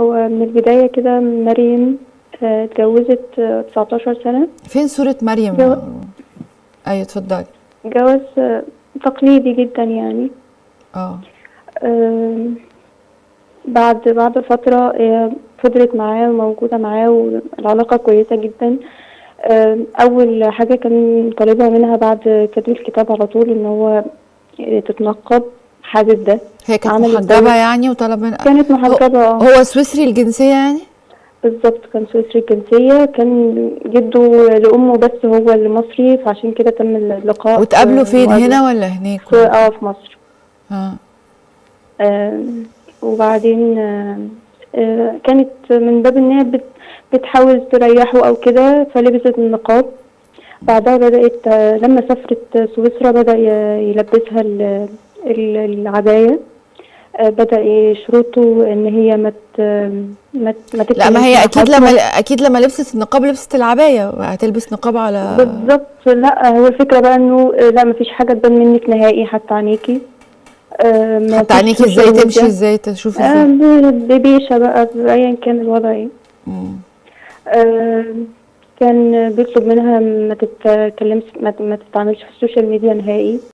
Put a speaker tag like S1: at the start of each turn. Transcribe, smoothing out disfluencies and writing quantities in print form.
S1: هو من البداية كده مريم اتجوزت 19 سنة.
S2: فين صورة مريم؟
S1: جو-
S2: ايوه اتفضلي.
S1: جواز تقليدي جدا يعني.
S2: اه
S1: آم، بعد فترة فضلت معاه موجودة معاه والعلاقة كويسة جدا. أول حاجة كان طالبها منها بعد كتب الكتاب على طول إن هو تتنقب. حابب ده.
S2: هي كانت
S1: عملت
S2: محجبة
S1: ده.
S2: يعني وطلب من
S1: كانت
S2: هو
S1: محجبة
S2: هو سويسري الجنسية يعني؟
S1: بالظبط كان سويسري الجنسية. كان جده لأمه بس هو اللي مصري، فعشان كده تم اللقاء في
S2: واتقابلوا فين،
S1: المقابلة
S2: هنا ولا هناك
S1: في
S2: ولا فين؟
S1: في مصر.
S2: اه
S1: وبعدين كانت من باب إن هي بتحاول تريحه أو كده، فلبست النقاب. بعدها بدأت لما سافرت سويسرا بدأ يلبسها العباية. بدأ يشرطوا إن هي ما
S2: لا، ما
S1: تتكلمش
S2: هي
S1: مع
S2: اكيد
S1: حد.
S2: لما لبست النقاب لبست العباية، هتلبس نقاب على.
S1: بالظبط. لا هو الفكرة بقى إنه لا مفيش حاجة تبان منك نهائي حتى عينيكي.
S2: حتى
S1: مفيش
S2: عينيكي ازاي
S1: سوشيال
S2: تمشي،
S1: ميديا.
S2: ازاي تشوف ازاي؟
S1: ببيشة بقى أيا كان الوضع ايه. آه، كان بيطلب منها ما تتكلمش ما تتعاملش في السوشيال ميديا نهائي.